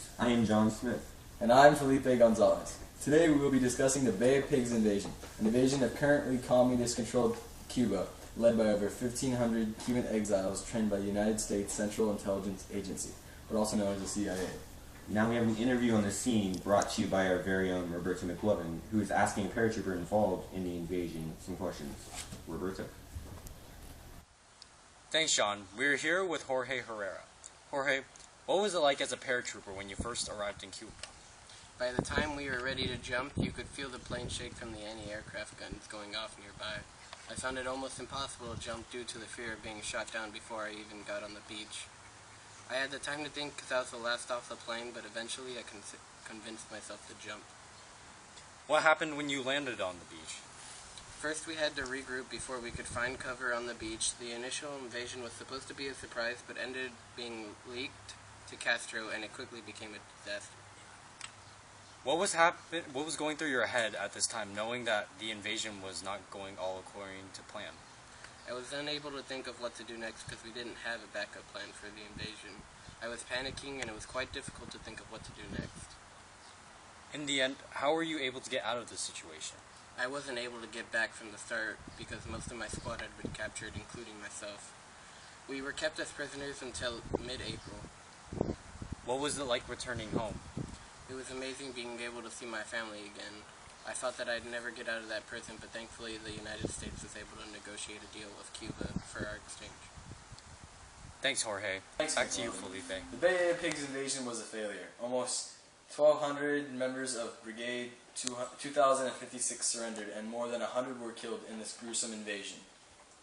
Pigs. I am John Smith. And I'm Felipe Gonzalez. Today we will be discussing the Bay of Pigs invasion, an invasion of currently communist-controlled Cuba, led by over 1,500 Cuban exiles trained by the United States Central Intelligence Agency, but also known as the CIA. Now we have an interview on the scene brought to you by our very own Roberto McLovin, who is asking a paratrooper involved in the invasion some questions. Roberto. Thanks, John. We're here with Jorge Herrera. Jorge, what was it like as a paratrooper when you first arrived in Cuba? By the time we were ready to jump, you could feel the plane shake from the anti-aircraft guns going off nearby. I found it almost impossible to jump due to the fear of being shot down before I even got on the beach. I had the time to think because I was the last off the plane, but eventually I convinced myself to jump. What happened when you landed on the beach? First we had to regroup before we could find cover on the beach. The initial invasion was supposed to be a surprise, but ended being leaked to Castro, and it quickly became a disaster. What was going through your head at this time, knowing that the invasion was not going all according to plan? I was unable to think of what to do next because we didn't have a backup plan for the invasion. I was panicking, and it was quite difficult to think of what to do next. In the end, how were you able to get out of this situation? I wasn't able to get back from the start because most of my squad had been captured, including myself. We were kept as prisoners until mid-April. What was it like returning home? It was amazing being able to see my family again. I thought that I'd never get out of that prison, but thankfully the United States was able to negotiate a deal with Cuba for our exchange. Thanks, Jorge. Back to you, Felipe. The Bay of Pigs invasion was a failure. Almost 1,200 members of Brigade 2,056 surrendered, and more than 100 were killed in this gruesome invasion.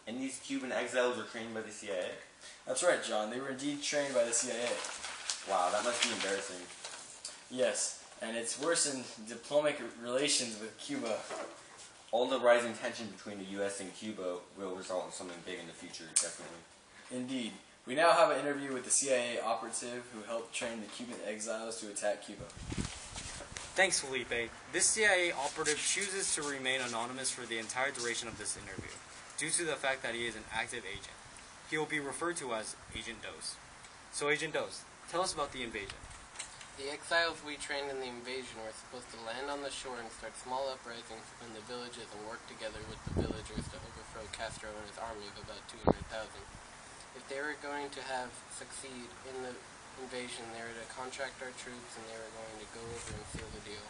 And these Cuban exiles were trained by the CIA? That's right, John. They were indeed trained by the CIA. Wow, that must be embarrassing. Yes, and it's worsened diplomatic relations with Cuba. All the rising tension between the U.S. and Cuba will result in something big in the future, definitely. Indeed. We now have an interview with the CIA operative who helped train the Cuban exiles to attack Cuba. Thanks, Felipe. This CIA operative chooses to remain anonymous for the entire duration of this interview, due to the fact that he is an active agent. He will be referred to as Agent Dose. So, Agent Dose, tell us about the invasion. The exiles we trained in the invasion were supposed to land on the shore and start small uprisings within the villages and work together with the villagers to overthrow Castro and his army of about 200,000. If they were going to succeed in the invasion, they were to contract our troops, and they were going to go over and seal the deal.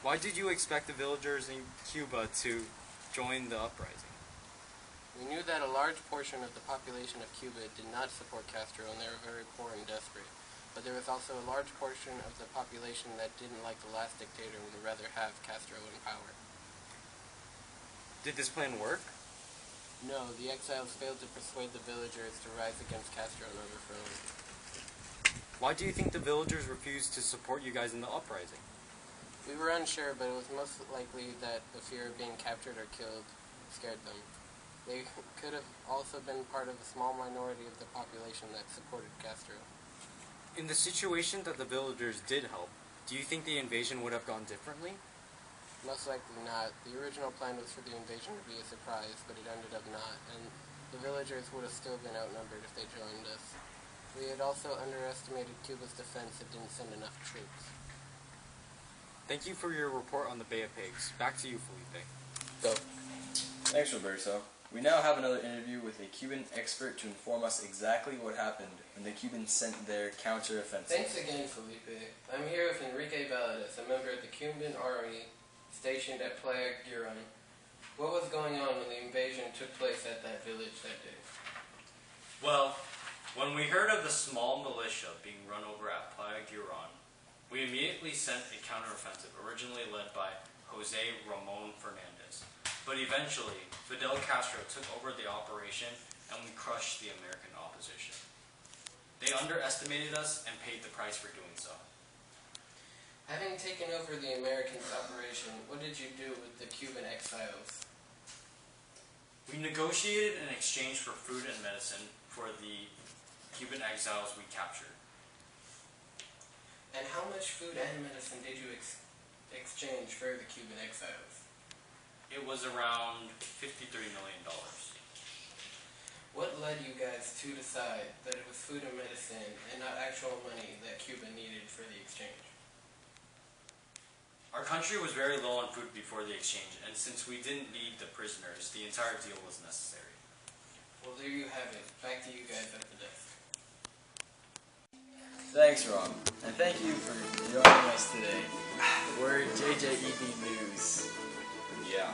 Why did you expect the villagers in Cuba to join the uprising? We knew that a large portion of the population of Cuba did not support Castro, and they were very poor and desperate. But there was also a large portion of the population that didn't like the last dictator and would rather have Castro in power. Did this plan work? No, the exiles failed to persuade the villagers to rise against Castro and overthrow him. Why do you think the villagers refused to support you guys in the uprising? We were unsure, but it was most likely that the fear of being captured or killed scared them. They could have also been part of a small minority of the population that supported Castro. In the situation that the villagers did help, do you think the invasion would have gone differently? Most likely not. The original plan was for the invasion to be a surprise, but it ended up not, and the villagers would have still been outnumbered if they joined us. We had also underestimated Cuba's defense and didn't send enough troops. Thank you for your report on the Bay of Pigs. Back to you, Felipe. Thanks, Roberto. We now have another interview with a Cuban expert to inform us exactly what happened when the Cubans sent their counter-offensive. Thanks again, Felipe. I'm here with Enrique Valadez, a member of the Cuban army stationed at Playa Girón. What was going on when the invasion took place at that village that day? Well, when we heard of the small militia being run over at Playa Girón, we immediately sent a counteroffensive originally led by Jose Ramon Fernandez. But eventually, Fidel Castro took over the operation and we crushed the American opposition. They underestimated us and paid the price for doing so. Having taken over the American operation, what did you do with the Cuban exiles? We negotiated an exchange for food and medicine for the Cuban exiles we captured. And how much food and medicine did you exchange for the Cuban exiles? It was around $53 million. What led you guys to decide that it was food and medicine and not actual money that Cuba needed for the exchange? Our country was very low on food before the exchange, and since we didn't need the prisoners, the entire deal was necessary. Well, there you have it. Back to you guys at the desk. Thanks, Rob. And thank you for joining us today. We're JJEB News. Yeah.